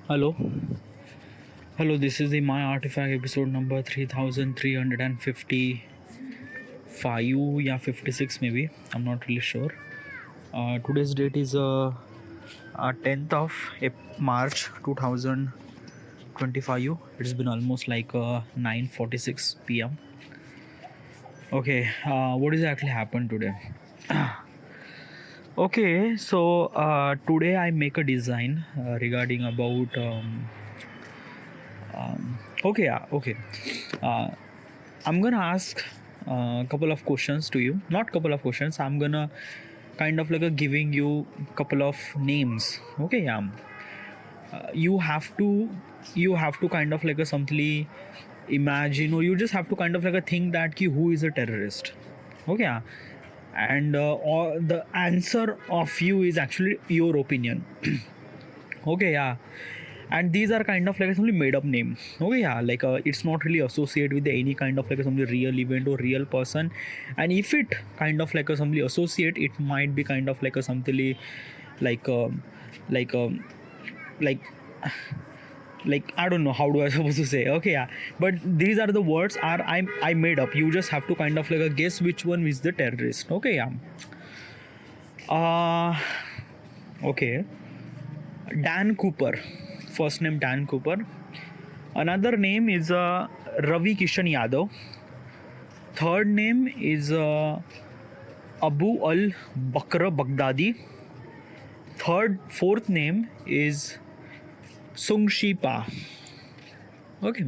Hello, hello. This is the My Artifact episode number 3355, yeah, 56 maybe. I'm not really sure. Today's date is 10th of March 2025. It's been almost like 9:46 p.m. Okay, what has actually happened today? Okay, so today I make a design regarding about. Okay, yeah, okay. Uh, I'm gonna ask a couple of questions to you. Not couple of questions. I'm gonna kind of like giving you couple of names. Okay, yeah. You have to kind of like a simply imagine, or you just have to kind of like a think that ki who is a terrorist. Okay, yeah. And or the answer of you is actually your opinion. Okay, yeah. And these are kind of like a made up name. Okay, yeah, like it's not really associated with any kind of like a real event or real person. And if it kind of like a somebody associate, it might be kind of like a something like like um like like I don't know how do I supposed to say. Okay, yeah, but these are the words are I made up. You just have to kind of like a guess which one is the terrorist. Okay, yeah. uh okay. Dan Cooper, first name Dan Cooper. Another name is Ravi Kishan Yadav. Third name is Abu Al-Bakr Baghdadi. Fourth name is Sunsha. Okay.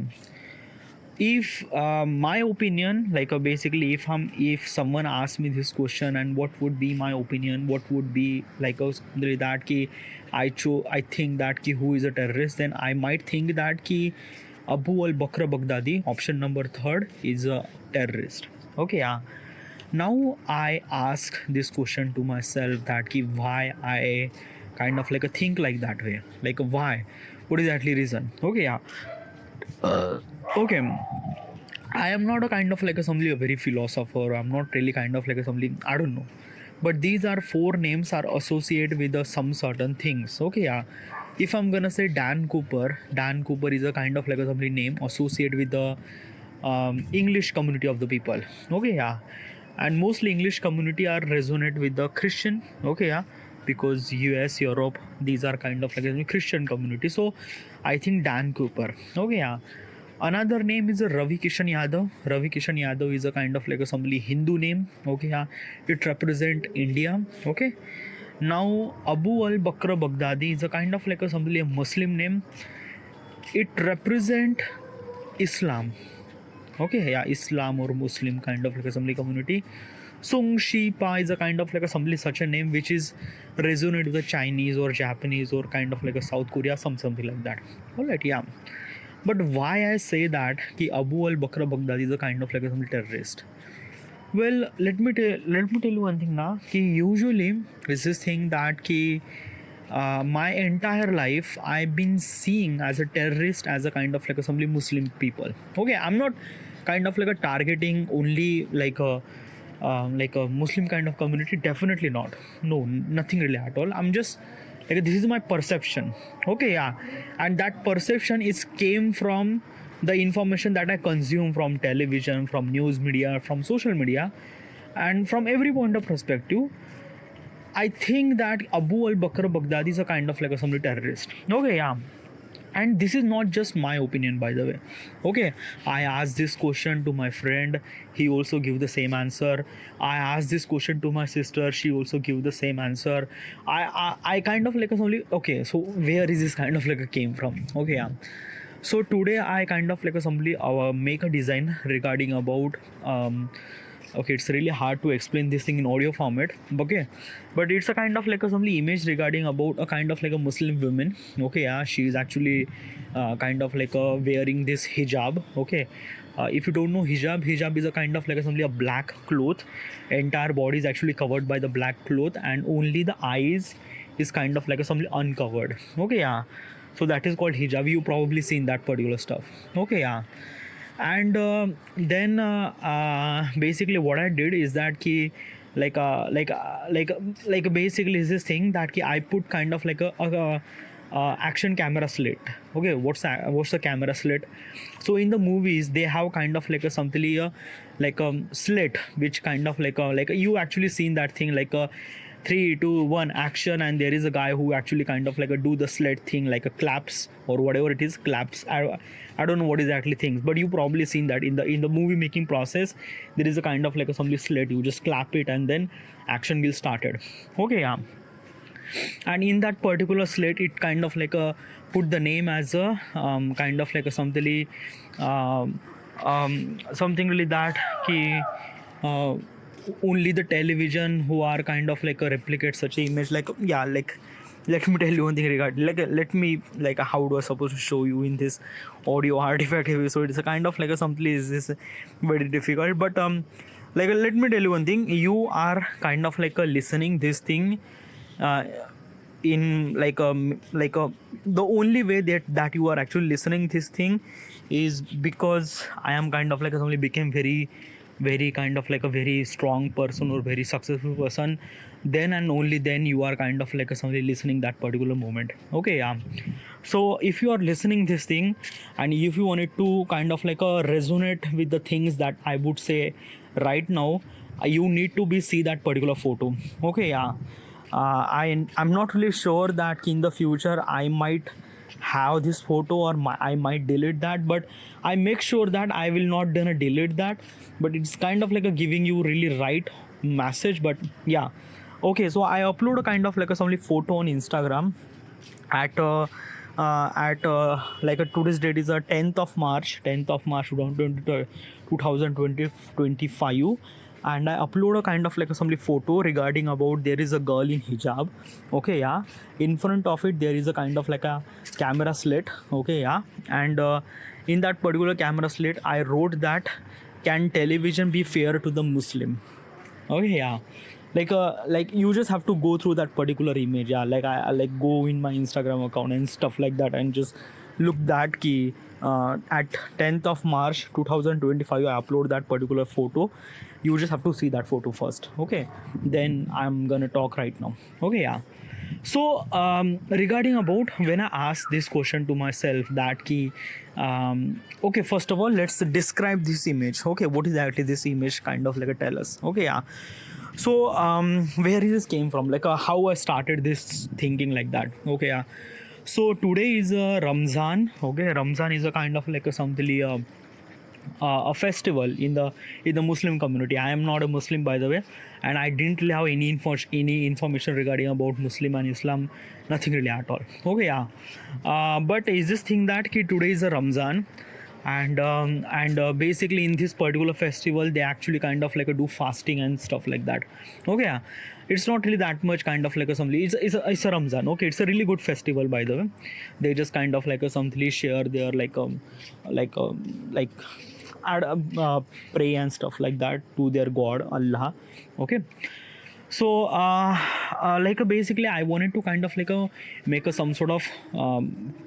If my opinion, like basically, if someone asks me this question and what would be my opinion, what would be like that ki I think that ki who is a terrorist, then I might think that ki Abu al-Bakr Baghdadi, option number third, is a terrorist. Okay, yeah. Now I ask this question to myself that ki why I kind of like a think like that way, like why, what is actually reason? Okay, yeah. Okay, I am not a kind of like a somebody a very philosopher. I'm not really kind of like a somebody, I don't know. But these are four names are associated with some certain things. Okay, yeah. If I'm gonna say Dan Cooper is a kind of like a somebody name associated with the English community of the people. Okay, yeah. And mostly English community are resonate with the Christian. Okay, yeah, because US, Europe, these are kind of like a Christian community. So I think Dan Cooper. Okay, yeah. Another name is a Ravi Kishan Yadav. Ravi Kishan Yadav is a kind of like a somebody Hindu name. Okay, yeah. It represent India. Okay. Now Abu al-Bakr Baghdadi is a kind of like a somebody a Muslim name. It represent Islam. Okay, yeah, Islam or Muslim kind of like a somebody community. Sunsha is a kind of like a somebody such a name which is resonate with the Chinese or Japanese or kind of like a South Korea, something like that. Alright, yeah. But why I say that ki Abu al-Bakr Baghdadi is a kind of like a terrorist? Well, let me tell you one thing now. Ki usually it's this thing that ki my entire life I've been seeing as a terrorist as a kind of like a somebody Muslim people. Okay, I'm not kind of like a targeting only like a Muslim kind of community. Definitely not. No, nothing really at all. I'm just like this is my perception. Okay, yeah, and that perception is came from the information that I consume from television, from news media, from social media, and from every point of perspective. I think that Abu al-Bakr Baghdadi is a kind of like a somebody terrorist. Okay, yeah. And this is not just my opinion, by the way. Okay, I asked this question to my friend, he also give the same answer. I asked this question to my sister, she also give the same answer. I kind of like a only, okay, so where is this kind of like a came from? Okay, yeah. So today I kind of like a somebody make a design regarding about okay, it's really hard to explain this thing in audio format. Okay, but it's a kind of like a some image regarding about a kind of like a Muslim woman. Okay, yeah, she is actually kind of like wearing this hijab. Okay, if you don't know hijab is a kind of like a black cloth. Entire body is actually covered by the black cloth and only the eyes is kind of like a something uncovered. Okay, yeah, so that is called hijab. You probably seen that particular stuff. Okay, yeah. And then basically what I did is that ki like basically is this thing that ki I put kind of like action camera slit. Okay, what's the camera slit? So in the movies they have kind of like a something like a slit which kind of like you actually seen that thing like a 3, 2, 1 action, and there is a guy who actually kind of like a do the slit thing like a claps or whatever it is, claps. I don't know what exactly things, but you probably seen that in the movie making process there is a kind of like a something slit, you just clap it and then action will started. Okay, yeah. And in that particular slate it kind of like a put the name as a kind of like a something really that ki uh, only the television who are kind of like a replicate such a image, like yeah, like let me tell you one thing regarding like let me like how do I supposed to show you in this audio artifact episode. It's a kind of like a something is this very difficult, but like let me tell you one thing, you are kind of like a listening this thing uh, in like the only way that you are actually listening this thing is because I am kind of like suddenly became very kind of like a very strong person or very successful person, then and only then you are kind of like suddenly listening that particular moment. Okay, yeah. So if you are listening this thing and if you wanted to kind of like resonate with the things that I would say right now, you need to be see that particular photo. Okay, yeah. I'm not really sure that in the future I might have this photo or I might delete that, but I make sure that I will not gonna delete that, but it's kind of like a giving you really right message. But yeah, okay, so I upload a kind of like a some photo on Instagram at like a today's date is a 10th of March 2025, and I upload a kind of like a some photo regarding about there is a girl in hijab. Okay, yeah. In front of it there is a kind of like a camera slit. Okay, yeah. And in that particular camera slit I wrote that, can television be fair to the Muslim? Okay, yeah. Like you just have to go through that particular image. Yeah, like I like go in my Instagram account and stuff like that and just look that key at 10th of March 2025 I upload that particular photo. You just have to see that photo first. Okay, then I'm gonna talk right now. Okay, yeah. So regarding about when I asked this question to myself that key okay, first of all let's describe this image. Okay, what is actually this image kind of like a tell us. Okay, yeah. So where is this came from, like how I started this thinking like that. Okay, yeah. So today is Ramzan. Okay, Ramzan is a kind of like a something a festival in the Muslim community. I am not a Muslim, by the way, and I didn't have any information regarding about Muslim and Islam, nothing really at all. Okay, yeah. But is this thing that today is a Ramzan, and basically in this particular festival they actually kind of like do fasting and stuff like that. Okay, yeah. It's not really that much kind of like a something. It's a Ramzan. Okay, it's a really good festival, by the way. They just kind of like a something share their like pray and stuff like that to their God Allah. Okay. So basically I wanted to kind of like make a some sort of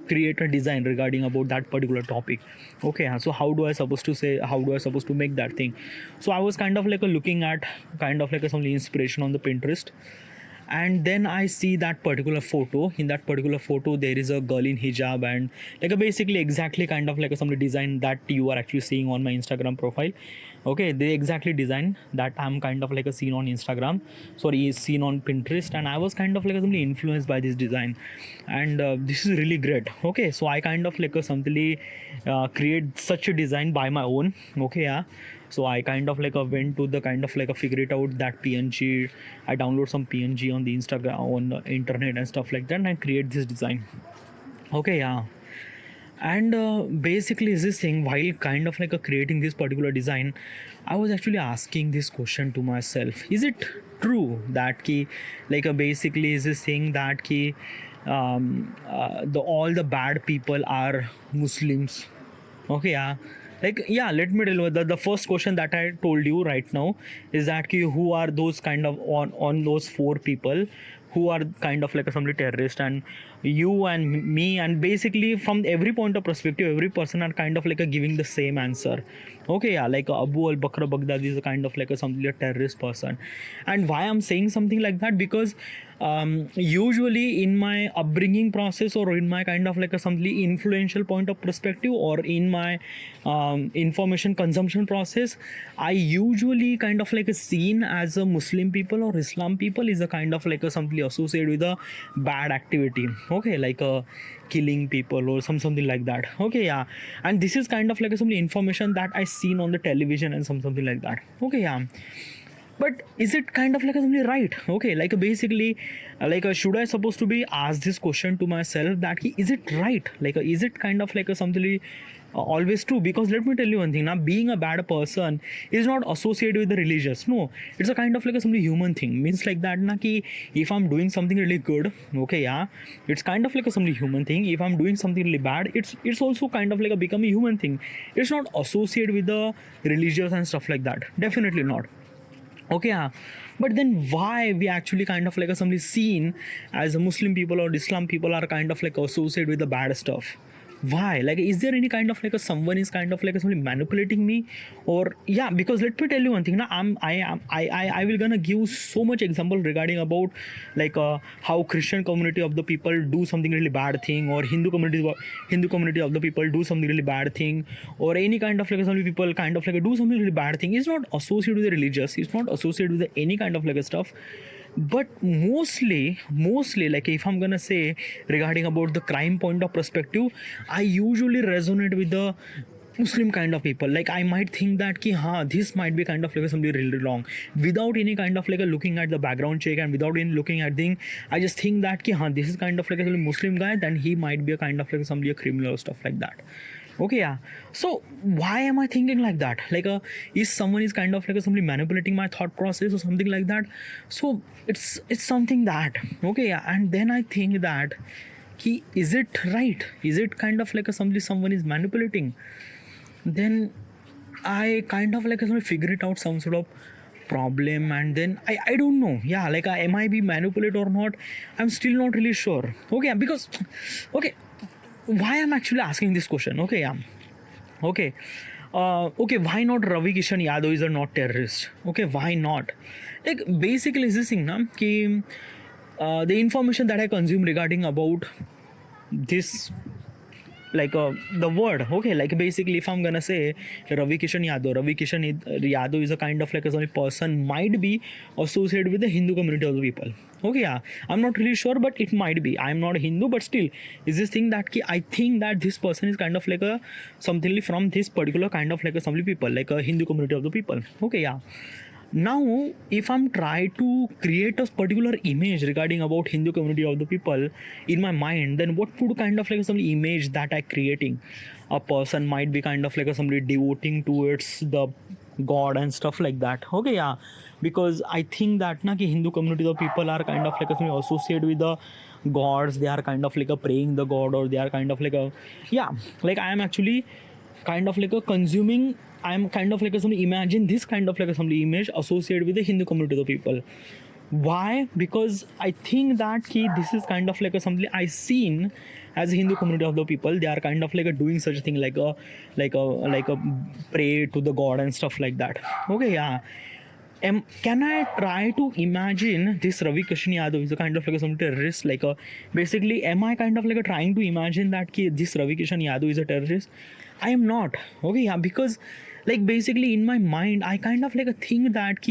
create a design regarding about that particular topic. Okay, so how do I supposed to make that thing? So I was kind of like looking at kind of like some inspiration on the Pinterest, and then I see that particular photo. In that particular photo there is a girl in hijab, and like basically exactly kind of like some design that you are actually seeing on my Instagram profile. Okay, they exactly design that I'm kind of like a scene on Instagram, sorry, seen on Pinterest, and I was kind of like something influenced by this design, and this is really great. Okay, so I kind of like something create such a design by my own. Okay, yeah. So I kind of like went to the kind of like figure it out that PNG. I download some PNG on the Instagram on the internet and stuff like that, and I create this design. Okay, yeah. And basically is this thing, while kind of like creating this particular design, I was actually asking this question to myself: is it true that ki like basically is this thing that ki the all the bad people are Muslims? Okay, yeah. Like, yeah, let me tell you the first question that I told you right now is that ki, who are those kind of on those 4 people who are kind of like some terrorist, and you and me, and basically from every point of perspective, every person are kind of like a giving the same answer. Okay, yeah, like Abu Al-Bakr Baghdadi is a kind of like a something a terrorist person. And why I'm saying something like that, because usually in my upbringing process, or in my kind of like a something influential point of perspective, or in my information consumption process, I usually kind of like a seen as a Muslim people or Islam people is a kind of like a something associated with a bad activity. Okay, like a killing people or something like that. Okay, yeah, and this is kind of like a some information that I seen on the television and something like that. Okay, yeah, but is it kind of like something right? Okay, like basically should I supposed to be ask this question to myself that is it right, like is it kind of like a something always true? Because let me tell you one thing now, being a bad person is not associated with the religious. No, it's a kind of like a something human thing. Means like that na ki if I'm doing something really good, okay, yeah, it's kind of like a something human thing. If I'm doing something really bad, it's also kind of like a become a human thing. It's not associated with the religious and stuff like that, definitely not. Okay, yeah, but then why we actually kind of like a somebody seen as a Muslim people or Islam people are kind of like associated with the bad stuff? Why? Like, is there any kind of like a someone is kind of like a somebody manipulating me? Or yeah, because let me tell you one thing now, I will gonna give so much example regarding about like how Christian community of the people do something really bad thing, or Hindu community of the people do something really bad thing, or any kind of like some people kind of like do something really bad thing. It's not associated with the religious, it's not associated with any kind of like a stuff. But mostly like if I'm gonna say regarding about the crime point of perspective, I usually resonate with the Muslim kind of people. Like I might think that ki this might be kind of like something really wrong, without any kind of like a looking at the background check and without any looking at thing. I just think that ki this is kind of like a Muslim guy, then he might be a kind of like somebody a criminal or stuff like that. Okay, yeah, so why am I thinking like that? Like is someone is kind of like somebody manipulating my thought process or something like that? So it's something that, okay, yeah, and then I think that is it right, is it kind of like someone is manipulating? Then I kind of like figure it out some sort of problem, and then I don't know, yeah, like am I be manipulated or not? I'm still not really sure. Okay, because okay, why I'm actually asking this question? Okay, yeah, okay, okay, why not Ravi Kishan Yadav is a not terrorist? Okay, why not? Like basically is this thing na ki the information that I consume regarding about this, like the word, okay, like basically if I'm gonna say Ravi Kishan Yadav is a kind of like a person might be associated with the Hindu community of the people. Okay, yeah, I'm not really sure, but it might be. I'm not a Hindu, but still is this thing that I think that this person is kind of like a something from this particular kind of like a some people, like a Hindu community of the people. Okay, yeah, now if I'm trying to create a particular image regarding about Hindu community of the people in my mind, then what would kind of like some image that I creating? A person might be kind of like somebody devoting towards the god and stuff like that. Okay, yeah, because I think that na ki Hindu community of people are kind of like associated with the gods. They are kind of like a praying the god, or they are kind of like a, yeah, like I am actually kind of like a consuming, I'm kind of like a somebody imagine this kind of like a somebody image associated with the Hindu community of the people. Why? Because I think that this is kind of like a something I seen as a Hindu community of the people. They are kind of like a doing such a thing like a pray to the god and stuff like that. Okay, yeah. Can I try to imagine this Ravi Kishan Yadav is a kind of like some terrorist? Like basically, am I kind of like trying to imagine that this Ravi Kishan Yadav is a terrorist? I am not. Okay, yeah, because like basically in my mind, I kind of like think that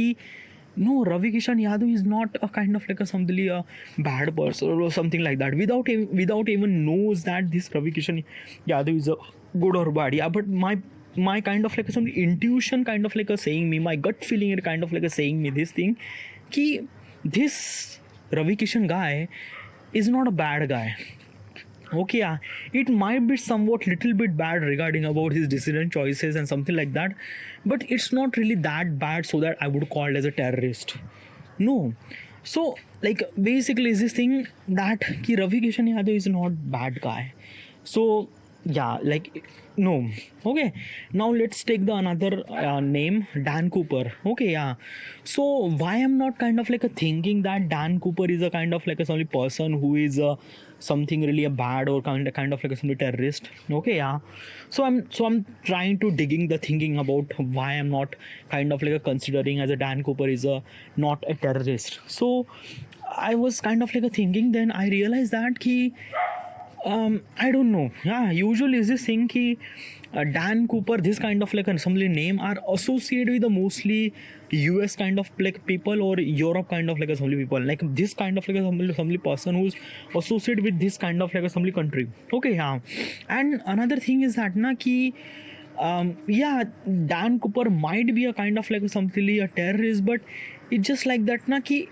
no, Ravi Kishan Yadav is not a kind of like a bad person or something like that. Without even knows that this Ravi Kishan Yadav is a good or bad. Yeah, but my kind of like some intuition kind of like saying me, my gut feeling it kind of like saying me this thing ki this Ravi Kishan guy is not a bad guy. Okay, yeah, it might be somewhat little bit bad regarding about his decision choices and something like that, but it's not really that bad so that I would call it as a terrorist. No. So like basically is this thing that ki Ravi Kishan Yadav is not bad guy. So yeah, like no. Okay, now let's take the another name, Dan Cooper. Okay, yeah, so why I'm not kind of like thinking that Dan Cooper is a kind of like a only person who is something really a bad or kind of like a somebody terrorist. Okay, yeah. So I'm trying to digging the thinking about why I'm not kind of like a considering as a Dan Cooper is a not a terrorist. So I was kind of like a thinking. Then I realized that ki I don't know. Yeah, usually is this thing ki Dan Cooper, this kind of like assembly name are associated with the mostly US kind of like people or Europe kind of like assembly people. Like this kind of like assembly person who's associated with this kind of like assembly country. Okay, yeah. And another thing is that na ki yeah, Dan Cooper might be a kind of like something a terrorist, but it's just like that na ki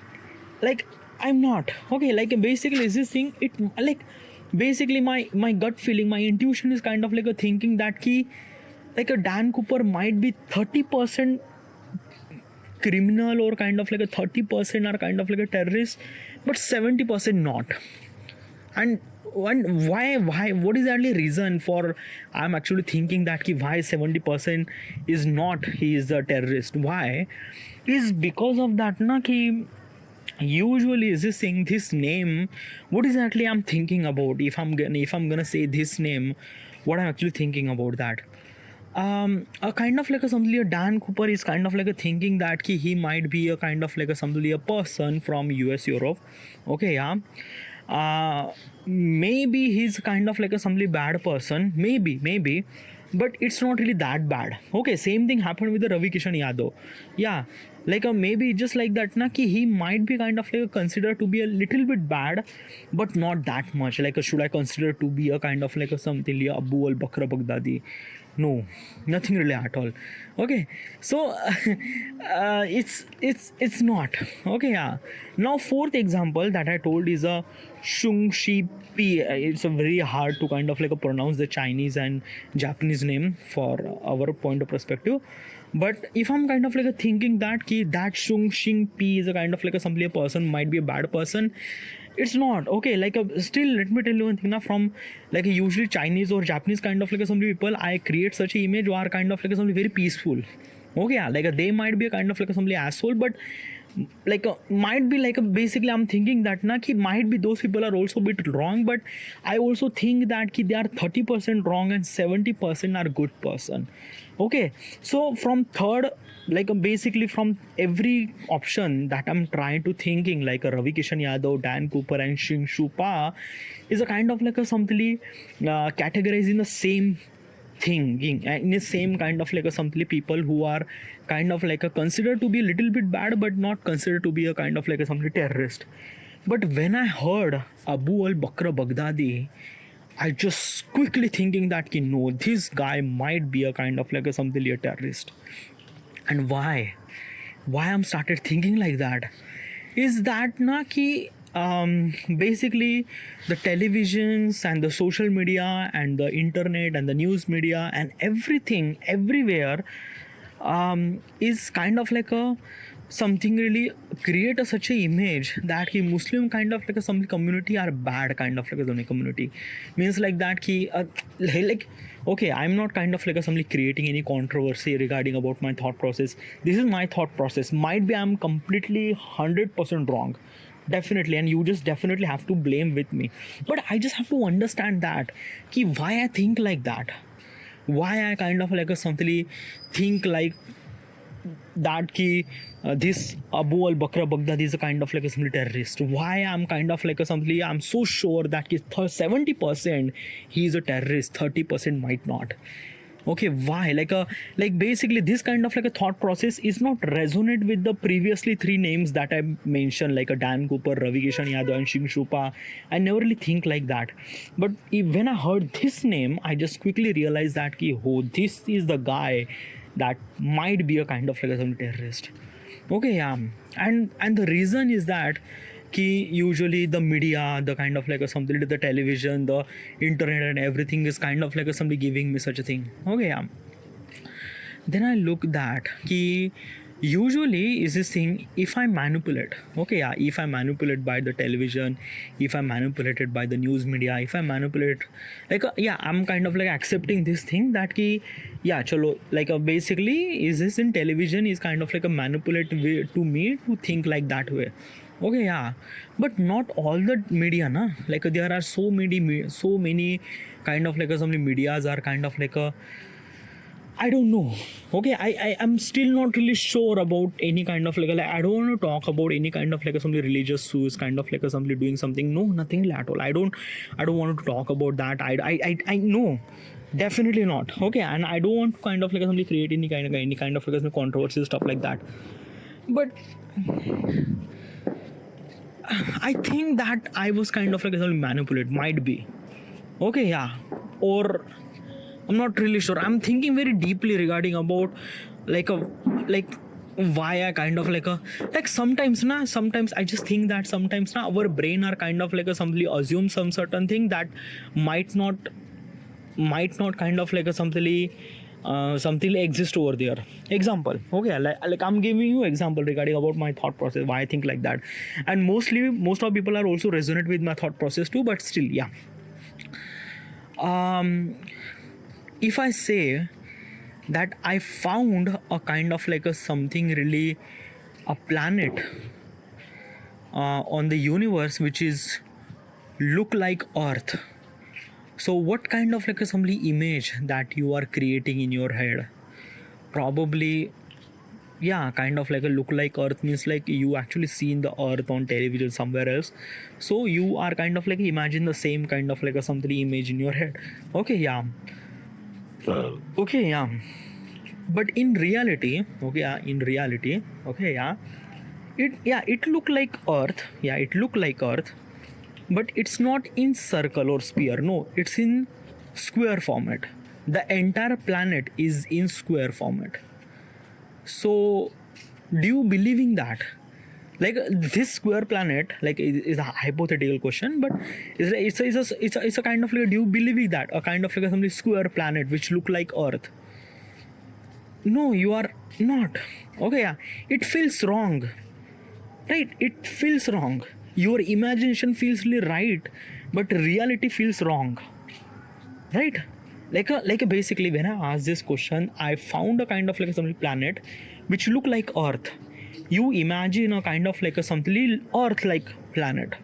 like I'm not. Okay, like basically is this thing it like basically my gut feeling, my intuition is kind of like a thinking that ki like a Dan Cooper might be 30% criminal or kind of like a 30% are kind of like a terrorist, but 70% not. And why what is the only reason for I'm actually thinking that ki why 70% is not he is a terrorist? Why is because of that na ki usually is this thing this name what exactly I'm thinking about if I'm gonna say this name what I'm actually thinking about that a kind of like a somebody a Dan Cooper is kind of like a thinking that he might be a kind of like a somebody a person from US Europe. Okay, yeah. Maybe he's kind of like a somebody bad person, maybe, but it's not really that bad. Okay, same thing happened with the Ravi Kishan Yadav. Yeah, like maybe just like that na ki he might be kind of like considered to be a little bit bad, but not that much. Like should I consider to be a kind of like a something like Abu Al-Bakr Baghdadi? No, nothing really at all. Okay, so it's not. Okay, yeah. Now fourth example that I told is a Shung Shi Pi. It's a very hard to kind of like pronounce the Chinese and Japanese name for our point of perspective. But if I'm kind of like thinking that that Shung Shing Pi is a kind of like a person might be a bad person, it's not. Okay, like still let me tell you one thing now, from like usually Chinese or Japanese kind of like some people I create such an image who are kind of like somebody very peaceful. Okay, yeah, like they might be a kind of like somebody asshole, but like might be like basically I'm thinking that na ki might be those people are also a bit wrong, but I also think that ki they are 30% wrong and 70% are good person. Okay, so from third like basically from every option that I'm trying to thinking like a Ravi Kishan Yadav, Dan Cooper and Shing Shu Pa is a kind of like a something categorized in the same thing in the same kind of like a something people who are kind of like a considered to be a little bit bad but not considered to be a kind of like a something terrorist. But when I heard Abu Al-Bakr Baghdadi, I just quickly thinking that no, this guy might be a kind of like a something a terrorist. And why I'm started thinking like that is that na ki basically the televisions and the social media and the internet and the news media and everything everywhere is kind of like a something really create a such a image that ki Muslim kind of like a some community are bad kind of like a Sunni community means like that ki like okay, I'm not kind of like a somebody creating any controversy regarding about my thought process. This is my thought process. Might be I'm completely 100% wrong, definitely, and you just definitely have to blame with me. But I just have to understand that ki why I think like that, why I kind of like a something think like that ki this Abu Al-Bakr Baghdadi is a kind of like a somebody terrorist. Why I'm kind of like a somebody I'm so sure that 70% he is a terrorist, 30% might not. Okay, why like basically this kind of like a thought process is not resonate with the previously three names that I mentioned, like a Dan Cooper, Ravi Kishan Yadav and Shing Shu Pa. I never really think like that, but when I heard this name I just quickly realized that oh, this is the guy that might be a kind of like a terrorist. Okay, yeah. And the reason is that ki usually the media, the kind of like a something, the television, the internet and everything is kind of like a somebody giving me such a thing. Okay, yeah. Then I look that ki usually is this thing if I manipulate. Okay, yeah, if I manipulate by the television, if I manipulated by the news media, if I manipulate like yeah, I'm kind of like accepting this thing that ki yeah chalo like basically is this in television is kind of like a manipulate way to me to think like that way. Okay, yeah, but not all the media, na. Like there are so many kind of like some medias are kind of like a, I don't know. Okay, I am still not really sure about any kind of like I don't want to talk about any kind of like somebody religious who is kind of like somebody doing something. No, nothing at all. I don't want to talk about that. I know. Definitely not. Okay, and I don't want to kind of like somebody create any kind of like some controversy stuff like that. But I think that I was kind of like manipulated. Might be. Okay, yeah. Or I'm not really sure. I'm thinking very deeply regarding about like a like why I kind of like sometimes na, sometimes I just think that sometimes na our brain are kind of like a somebody assume some certain thing that might not kind of like a something exist over there. Example, okay, like I'm giving you example regarding about my thought process, why I think like that, and most of people are also resonate with my thought process too, but still, yeah. If I say that I found a kind of like a something really a planet on the universe which is look like Earth, so what kind of like a some image that you are creating in your head? Probably, yeah, kind of like a look like Earth means like you actually seen the Earth on television somewhere else, so you are kind of like imagine the same kind of like a something image in your head. Okay, yeah. Okay, yeah. But in reality, okay, yeah, okay, yeah, it look like Earth, yeah, it look like Earth, but it's not in circle or sphere. No, it's in square format. The entire planet is in square format. So, do you believe in that? Like this square planet, like is a hypothetical question, but it's a kind of like, do you believe in that? A kind of like some square planet which look like Earth? No, you are not. Okay, yeah, it feels wrong, right? It feels wrong. Your imagination feels really right, but reality feels wrong, right? Like basically when I asked this question, I found a kind of like some planet which look like Earth. You imagine a kind of like a something Earth like planet,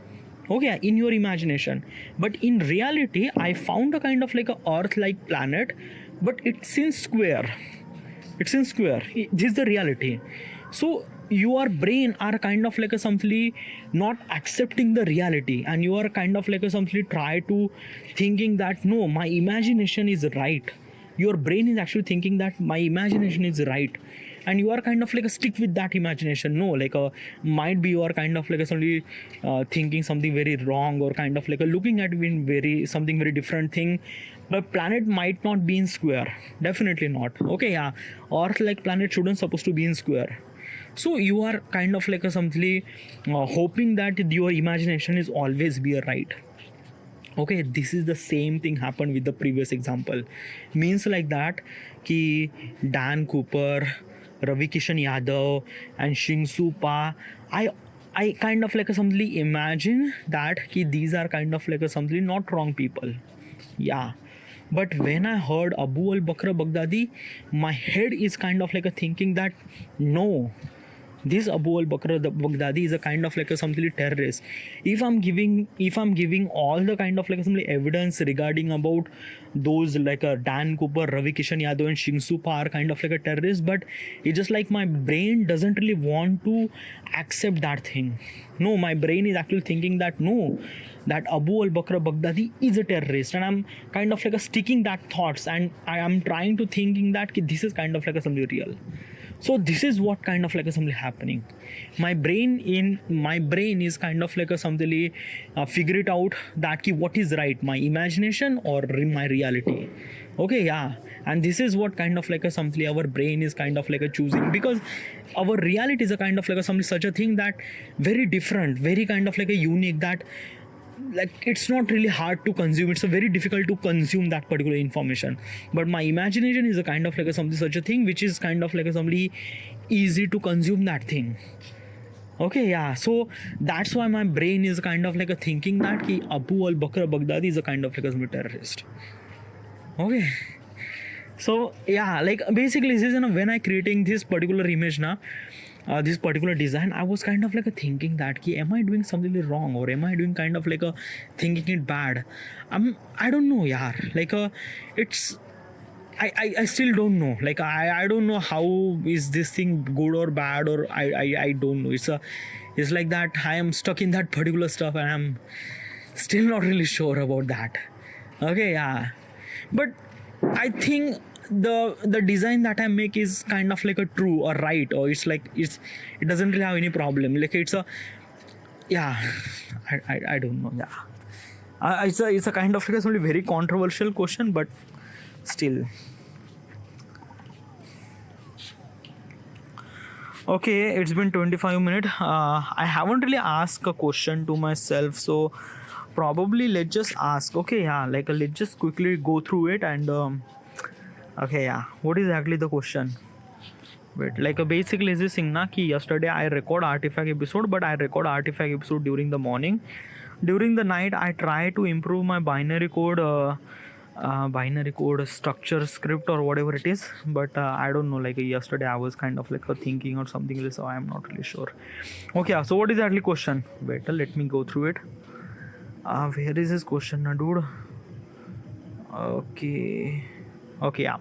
okay, in your imagination, but in reality I found a kind of like a Earth like planet, but it's in square. This is the reality. So your brain are kind of like a something not accepting the reality, and you are kind of like a something try to thinking that no, my imagination is right. Your brain is actually thinking that my imagination is right, and you are kind of like a stick with that imagination. No, like a might be you are kind of like a somebody thinking something very wrong, or kind of like a looking at in very something very different thing. But planet might not be in square, definitely not. Okay, yeah, Earth like planet shouldn't supposed to be in square. So you are kind of like a something hoping that your imagination is always be right. Okay, this is the same thing happened with the previous example. Means like that ki Dan Cooper, Ravi Kishan Yadav and Shingsu Pa, I kind of like a something imagine that ki these are kind of like a something not wrong people. Yeah. But when I heard Al-Bakr Baghdadi, my head is kind of like a thinking that no, this Al-Bakr Baghdadi is a kind of like a something terrorist. If I'm giving all the kind of like some evidence regarding about those like a Dan Cooper, Ravi Kishan Yadav and Shingsu Pa are kind of like a terrorist, but it's just like my brain doesn't really want to accept that thing. No, my brain is actually thinking that no, that Al-Bakr Baghdadi is a terrorist, and I'm kind of like a sticking that thoughts, and I am trying to thinking that this is kind of like a something real. So this is what kind of like a something happening. My brain is kind of like a something figure it out that what is right, my imagination or my reality. Okay, yeah, and this is what kind of like a something our brain is kind of like a choosing, because our reality is a kind of like a something such a thing that very different, very kind of like a unique, that like it's not really hard to consume, it's a very difficult to consume that particular information. But my imagination is a kind of like a something such a thing which is kind of like a somebody easy to consume that thing. Okay, yeah, so that's why my brain is kind of like a thinking that ki Al-Bakr Baghdadi is a kind of like a terrorist. Okay, so yeah, like basically this is when I creating this particular image now, this particular design, I was kind of like a thinking that am I doing something wrong, or am I doing kind of like a thinking it bad. I don't know, yeah. Like it's I still don't know. Like I don't know how is this thing good or bad, or I don't know. It's like that I am stuck in that particular stuff and I'm still not really sure about that. Okay, yeah. But I think the design that I make is kind of like a true or right, or it's like it doesn't really have any problem. Like it's a, yeah, I don't know, yeah. It's a kind of like a very controversial question, but still. Okay, it's been 25 minutes. I haven't really asked a question to myself, so probably let's just ask. Okay, yeah, like let's just quickly go through it and okay, yeah, what is exactly the question? Wait, like basically is this thing na ki yesterday I record artifact episode, but I record artifact episode during the morning. During the night I try to improve my binary code structure script or whatever it is, but I don't know, like yesterday I was kind of like thinking or something else, so I am not really sure. Okay, so what is exactly question? Wait, let me go through it. Where is this question, dude? Okay, yeah.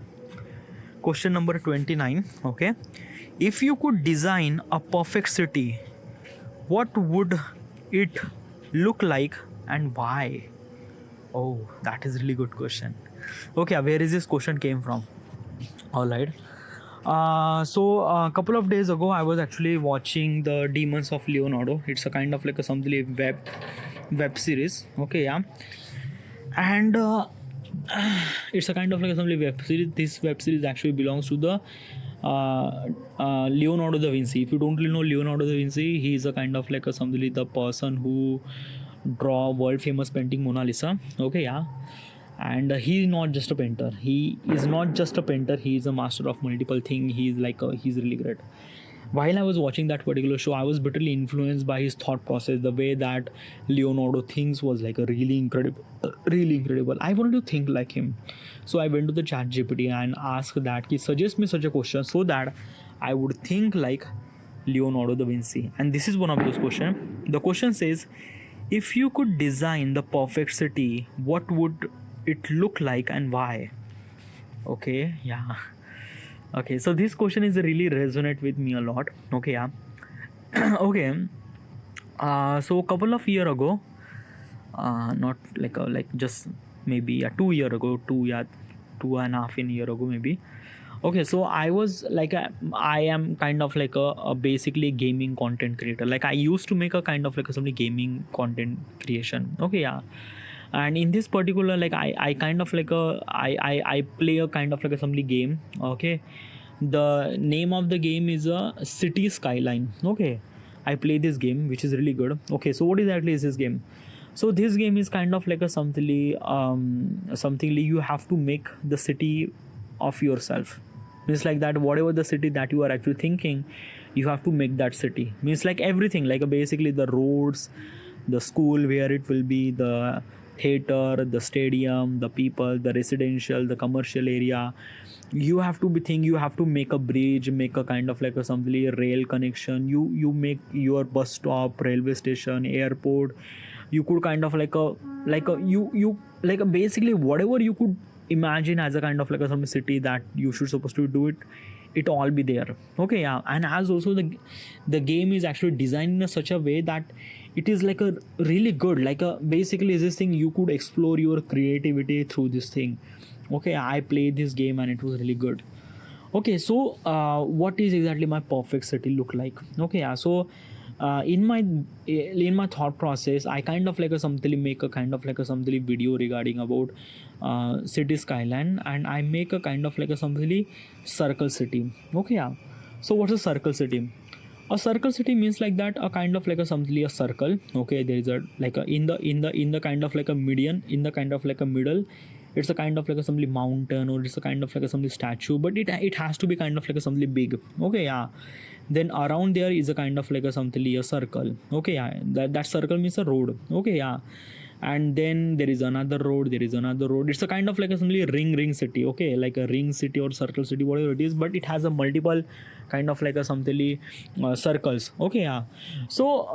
Question number 29. Okay, if you could design a perfect city, what would it look like and why? Oh, that is a really good question. Okay, where is this question came from? All right. So a couple of days ago I was actually watching the Demons of Leonardo. It's a kind of like a something web series. Okay, yeah. And it's a kind of like a web series. This web series actually belongs to the Leonardo da Vinci. If you don't really know Leonardo da Vinci, he is a kind of like a something the person who draw world famous painting Mona Lisa. Okay, yeah. And he is not just a painter. He is not just a painter. He is a master of multiple things. He's really great. While I was watching that particular show, I was bitterly influenced by his thought process. The way that Leonardo thinks was like a really incredible. I wanted to think like him, so I went to the chat GPT and asked that he suggest me such a question so that I would think like Leonardo da Vinci. And this is one of those questions. The question says, if you could design the perfect city, what would it look like and why? Okay, yeah. Okay, so this question is really resonate with me a lot. Okay, yeah. Okay. So a couple of years ago, not like just maybe 2 year ago, 2.5 year ago maybe. Okay, so I was like I am kind of like a basically gaming content creator. Like I used to make a kind of like some gaming content creation. Okay, yeah. And in this particular, like I kind of like I play a kind of like a some game. Okay, the name of the game is a City Skyline. Okay, I play this game, which is really good. Okay, so what exactly is this game? So this game is kind of like a something you have to make the city of yourself. Means like that whatever the city that you are actually thinking, you have to make that city. Means like everything, like basically the roads, the school where it will be, the theater, the stadium, the people, the residential, the commercial area. You have to you have to make a bridge, make a kind of like a something a rail connection. You make your bus stop, railway station, airport. You could kind of basically whatever you could imagine as a kind of like a some city that you should supposed to do it all be there. Okay, yeah. And as also the game is actually designed in such a way that it is like a really good, like a basically is this thing you could explore your creativity through this thing. Okay, I played this game and it was really good. Okay, so what is exactly my perfect city look like? Okay, yeah. So in my thought process, I kind of like a something make a kind of like a something video regarding about city skyline, and I make a kind of like a something circle city. Okay, yeah. So what's a circle city? A circle city means like that a kind of like a something a circle. Okay, there is a like a in the kind of like a median, in the kind of like a middle, it's a kind of like a something mountain, or it's a kind of like a something statue, but it has to be kind of like a something big. Okay, yeah. Then around there is a kind of like a something a circle. Okay, yeah. That circle means a road. Okay, yeah. and then there is another road, there is another road. It's a kind of like a simply ring city, okay, like a ring city or circle city, whatever it is, but it has a multiple kind of like a something circles, okay. Yeah. So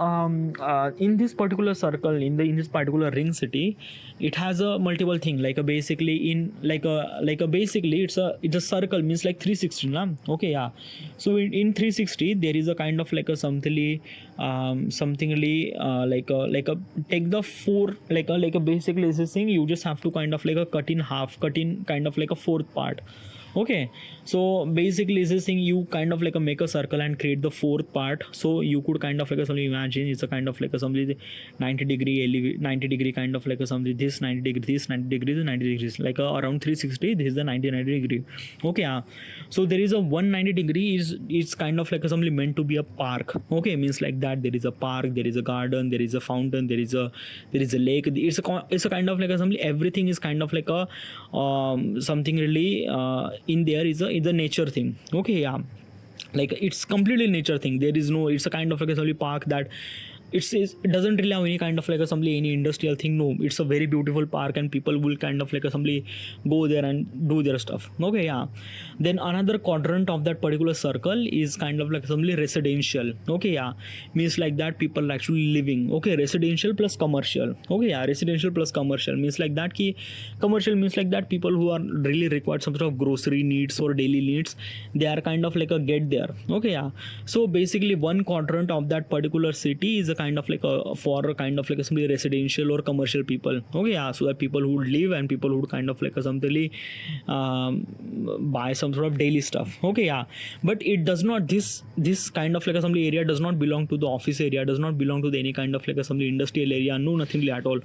in this particular circle, in this particular ring city, it has a multiple thing, like a basically in like a basically it's a circle, means like 360 na? Okay. Yeah. So in 360 there is a kind of like a something like a take the four like a basically is this thing, you just have to kind of like a cut in half, cut in kind of like a fourth part. Okay. So basically is this thing, you kind of like a make a circle and create the fourth part. So you could kind of like a something imagine it's a kind of like a something 90 degree kind of like a something, this 90 degree, this 90 degrees, 90 degrees, like around 360, this is the 90 degree. Okay. So there is a 190 degree is kind of like a something meant to be a park. Okay, means like that there is a park, there is a garden, there is a fountain, there is a lake. It's a kind of like a something, everything is kind of like a something really in there is a nature thing. Okay. Yeah, like it's completely nature thing. There is no, it's a kind of like a solely park that it doesn't really have any kind of like assembly, any industrial thing. No, it's a very beautiful park and people will kind of like assembly go there and do their stuff. Okay. Yeah. Then another quadrant of that particular circle is kind of like assembly residential. Okay. Yeah, means like that people actually living. Okay, residential plus commercial. Okay. Yeah, residential plus commercial means like that ki commercial means like that people who are really required some sort of grocery needs or daily needs, they are kind of like a get there. Okay. Yeah. So basically one quadrant of that particular city is a kind of like a for a kind of like a simply residential or commercial people. Okay. Yeah, so that people who would live and people who would kind of like a something buy some sort of daily stuff. Okay. Yeah, but it does not, this kind of like a something area does not belong to the office area, does not belong to the any kind of like a something industrial area, no, nothing at all.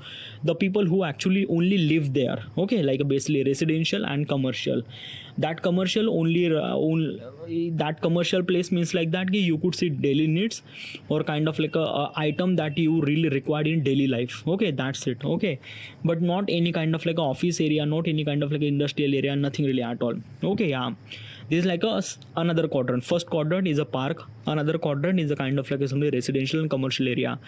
The people who actually only live there. Okay, like basically residential and commercial. That commercial only that commercial place means like that you could see daily needs or kind of like a item that you really required in daily life. Okay, that's it. Okay, but not any kind of like a office area, not any kind of like industrial area, nothing really at all. Okay. Yeah, this is like another quadrant. First quadrant is a park, another quadrant is a kind of like a something residential and commercial area.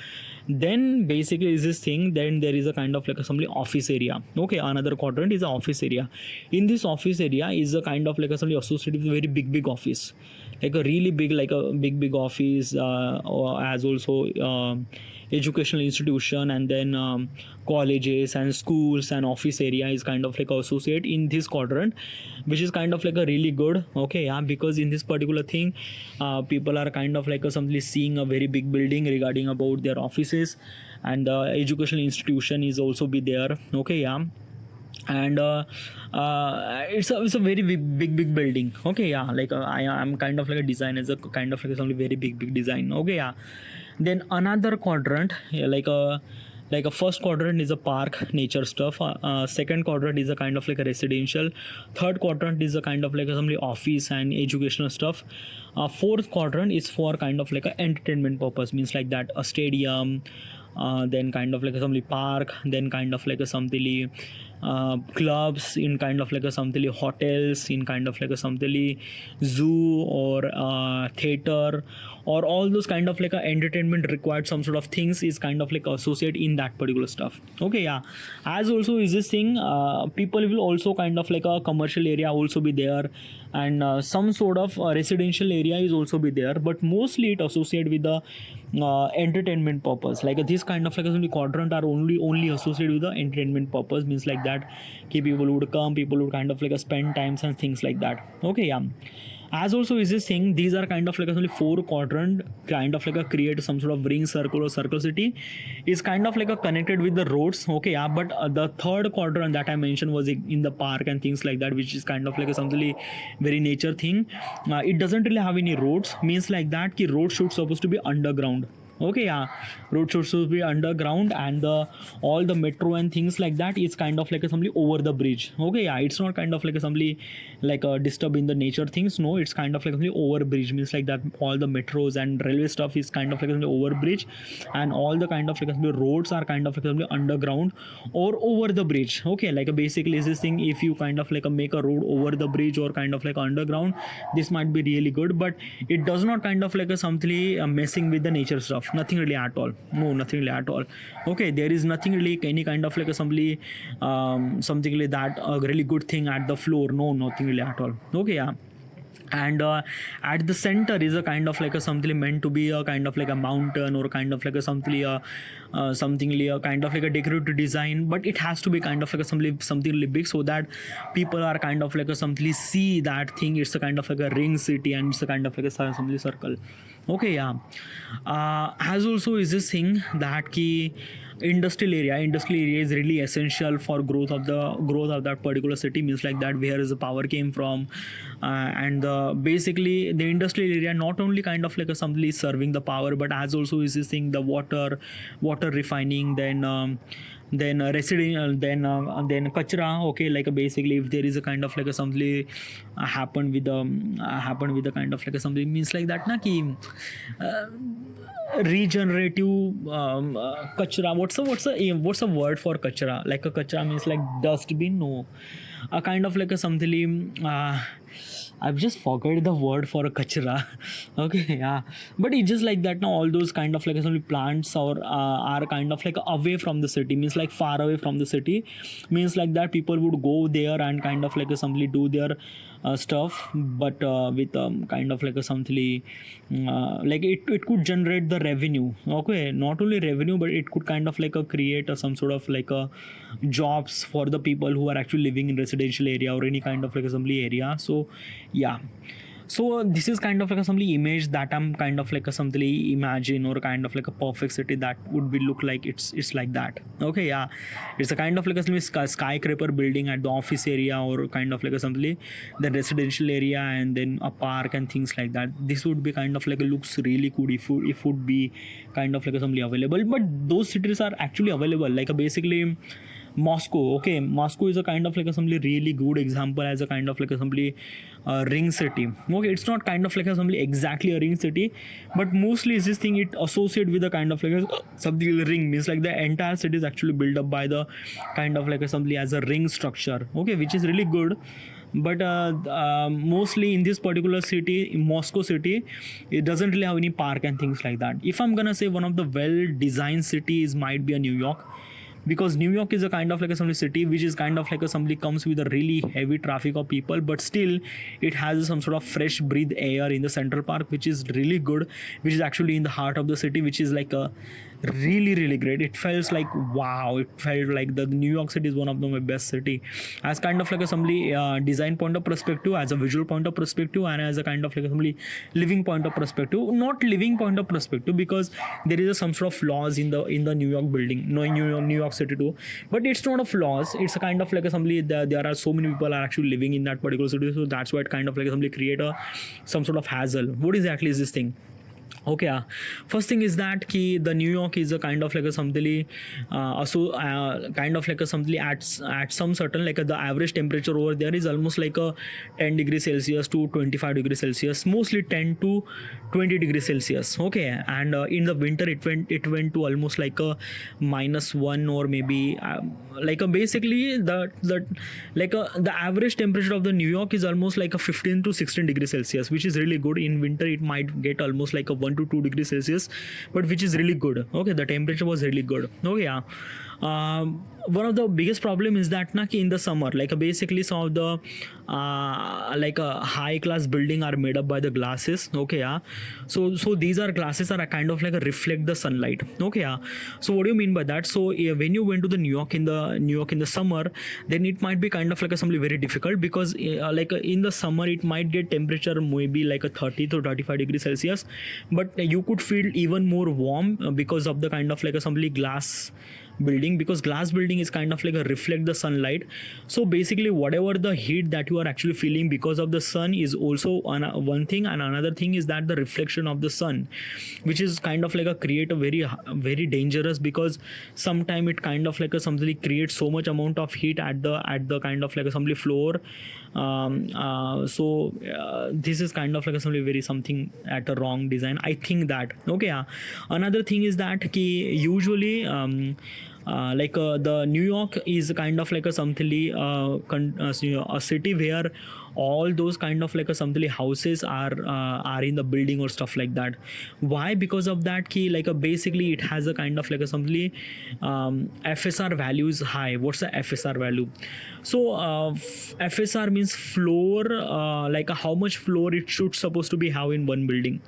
Then basically is this thing, then there is a kind of like a something office area. Okay, another quadrant is a office area. In this office area is a kind of like a something associated with a very big office, like a really big, like a big office, as also educational institution, and then colleges and schools and office area is kind of like associate in this quadrant, which is kind of like a really good. Okay. Yeah, because in this particular thing people are kind of like something seeing a very big building regarding about their offices, and the educational institution is also be there. Okay. Yeah, and it's a very big building. Okay. Yeah, like I'm kind of like a design as a kind of like something very big design. Okay. Yeah, then another quadrant, yeah, like a first quadrant is a park nature stuff, second quadrant is a kind of like a residential, third quadrant is a kind of like a something office and educational stuff, fourth quadrant is for kind of like a entertainment purpose, means like that a stadium, then kind of like a something park, then kind of like a something clubs, in kind of like a something hotels, in kind of like a something zoo or theater, or all those kind of like a entertainment required some sort of things is kind of like associate in that particular stuff. Okay. Yeah, as also is this thing, people will also kind of like a commercial area also be there, and some sort of residential area is also be there, but mostly it associate with the entertainment purpose. Like this kind of like a quadrant are only associated with the entertainment purpose, means like that people would come, people would kind of like spend times and things like that. Okay. Yeah, as also is this thing, these are kind of like only four quadrant, kind of like a create some sort of ring circle or circle city is kind of like a connected with the roads. Okay. Yeah, but the third quadrant that I mentioned was in the park and things like that, which is kind of like a something very nature thing. It doesn't really have any roads, means like that ki road should supposed to be underground. Okay. Yeah, road should be underground, and all the metro and things like that is kind of like a something over the bridge. Okay. Yeah, it's not kind of like a something like a disturb in the nature things. No, it's kind of like something over bridge, means like that all the metros and railway stuff is kind of like something over bridge, and all the kind of like something roads are kind of like something underground or over the bridge. Okay, like basically is this thing, if you kind of like make a road over the bridge or kind of like underground, this might be really good, but it does not kind of like a something messing with the nature stuff. nothing really at all. No, nothing really at all. Okay, there is nothing really any kind of like assembly, something like that, a really good thing at the floor. No, nothing really at all. Okay, yeah. And at the center is a kind of like a something meant to be a kind of like a mountain, or kind of like a something like a kind of like a decorative design, but it has to be kind of like a something really big, so that people are kind of like a something see that thing. It's a kind of like a ring city, and it's a kind of like a something circle. Okay, yeah. As also is this thing that key industrial area is really essential for growth of that particular city. Means like that where is the power came from, and basically the industrial area not only kind of like a something serving the power, but as also is this thing the water refining, then residential, then kachra. Okay, like basically if there is a kind of like a something happened with the kind of like a something, means like that na ki regenerative kachra. What's the word for kachra? Like a kachra means like dustbin. No, a kind of like a something. I've just forgot the word for a kachra. Okay, yeah, but it's just like that now. All those kind of like some plants or are kind of like away from the city. Means like far away from the city. Means like that people would go there and kind of like simply do their stuff, but with kind of like a something like it could generate the revenue. Okay, not only revenue, but it could kind of like create some sort of like a jobs for the people who are actually living in residential area or any kind of like assembly area. So yeah, so this is kind of like a some image that I'm kind of like a something imagine, or kind of like a perfect city that would be look like it's like that. Okay, yeah, it's a kind of like a skyscraper building at the office area, or kind of like a something the residential area, and then a park and things like that. This would be kind of like a looks really good if would be kind of like a something available. But those cities are actually available, like a basically Moscow. Okay, Moscow is a kind of like a something really good example as a kind of like a something ring city. Okay, it's not kind of like a something exactly a ring city, but mostly is this thing it associated with a kind of like a something ring. Means like the entire city is actually built up by the kind of like a something as a ring structure. Okay, which is really good. But mostly in this particular city, in Moscow city, it doesn't really have any park and things like that. If I'm gonna say one of the well designed cities might be a New York, because New York is a kind of like a some city which is kind of like a somebody comes with a really heavy traffic of people, but still it has some sort of fresh breathe air in the Central Park, which is really good, which is actually in the heart of the city, which is like a really great. It felt like wow, it felt like the New York City is one of my best city as kind of like a somebody design point of perspective, as a visual point of perspective, and as a kind of like a somebody living point of perspective. Not living point of perspective, because there is some sort of flaws in the New York building, no, in New York City too, but it's not a flaws. It's a kind of like a somebody there are so many people are actually living in that particular city, so that's why it kind of like somebody create some sort of hassle. What exactly is this thing? Okay, first thing is that the New York is a kind of like a something kind of like a something at some certain like the average temperature over there is almost like a 10 degrees Celsius to 25 degrees Celsius, mostly 10 to 20 degrees Celsius. Okay, and in the winter it went to almost like a -1, or maybe like a basically the average temperature of the New York is almost like a 15 to 16 degrees Celsius, which is really good. In winter it might get almost like a 1 to 2 degrees Celsius, but which is really good. Okay, the temperature was really good. Okay, yeah. One of the biggest problem is that in the summer, like basically some of the like a high class building are made up by the glasses. Okay, yeah. So these are glasses are a kind of like a reflect the sunlight. Okay, yeah. So what do you mean by that? So when you went to the New York in the summer, then it might be kind of like something very difficult, because in the summer it might get temperature maybe like a 30 to 35 degrees Celsius, but you could feel even more warm because of the kind of like a something glass building, because glass building is kind of like a reflect the sunlight. So basically whatever the heat that you are actually feeling because of the sun is also one thing, and another thing is that the reflection of the sun, which is kind of like a create a very dangerous, because sometime it kind of like a something creates so much amount of heat at the kind of like a something floor. So this is kind of like a something at a wrong design, I think that. Okay, another thing is that usually the New York is kind of like a something a city where all those kind of like a something houses are in the building or stuff like that. Why? Because of that key, like a basically it has a kind of like a something FSR value is high. What's the FSR value? So FSR means floor, like how much floor it should supposed to be have in one building.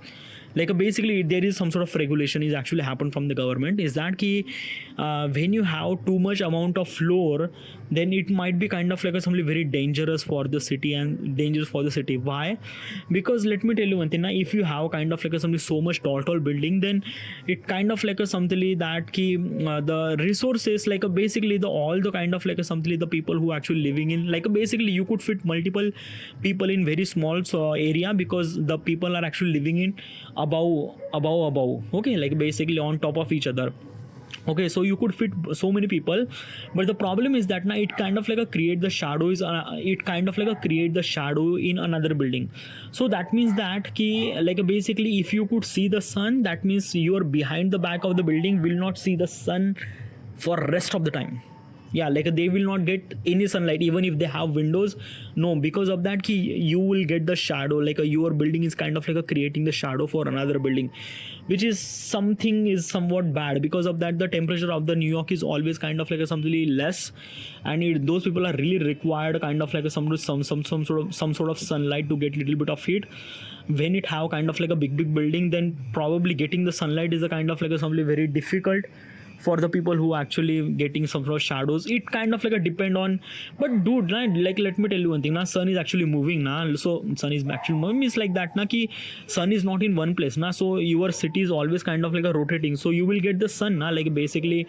Like basically there is some sort of regulation is actually happened from the government, is that key when you have too much amount of floor, then it might be kind of like a something very dangerous for the city and dangerous for the city. Why? Because let me tell you one thing, if you have kind of like a something so much tall building, then it kind of like a something that key the resources like basically the all the kind of like a something the people who actually living in, like basically you could fit multiple people in very small area, because the people are actually living in above, okay, like basically on top of each other. Okay, so you could fit so many people, but the problem is that now it kind of like a create the shadows, it kind of like a create the shadow in another building. So that means that key like basically if you could see the sun, that means you are behind the back of the building will not see the sun for rest of the time. Yeah, like they will not get any sunlight even if they have windows. No, because of that key you will get the shadow, like your building is kind of like creating the shadow for another building, which is something is somewhat bad. Because of that the temperature of the New York is always kind of like something less, and those people are really required kind of like some sort of sunlight to get little bit of heat. When it have kind of like a big building, then probably getting the sunlight is a kind of like something very difficult for the people who actually getting some sort of shadows. It kind of like a depend on, but dude, like let me tell you one thing, na sun is actually moving na, so sun is actually moving means like that na ki sun is not in one place na, so your city is always kind of like a rotating, so you will get the sun na, like basically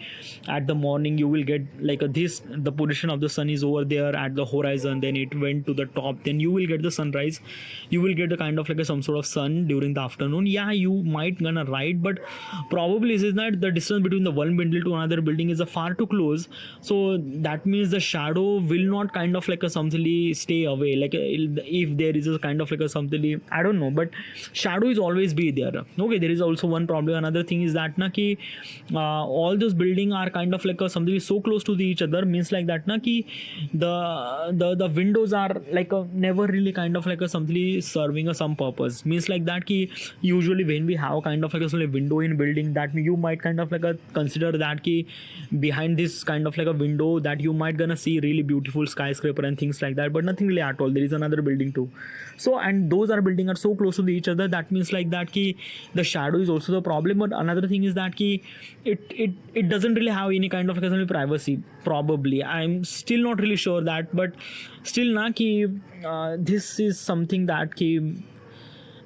at the morning you will get like this, the position of the sun is over there at the horizon, then it went to the top, then you will get the sunrise, you will get a kind of like some sort of sun during the afternoon. Yeah, you might gonna ride, but probably is not the distance between the one building to another building is a far too close, so that means the shadow will not kind of like a something stay away, like if there is a kind of like a something, I don't know, but shadow is always be there. Okay, there is also one problem. Another thing is that na ki all those building are kind of like a something so close to each other, means like that na ki the windows are like a never really kind of like a something serving a some purpose, means like that ki usually when we have kind of like a window in building, that you might kind of like a consider that ki behind this kind of like a window that you might gonna see really beautiful skyscraper and things like that, but nothing really at all. There is another building too, so and those are building are so close to each other, that means like that ki the shadow is also the problem. But another thing is that ki it doesn't really have any kind of like a privacy. Probably I'm still not really sure that, but still na ki this is something that ki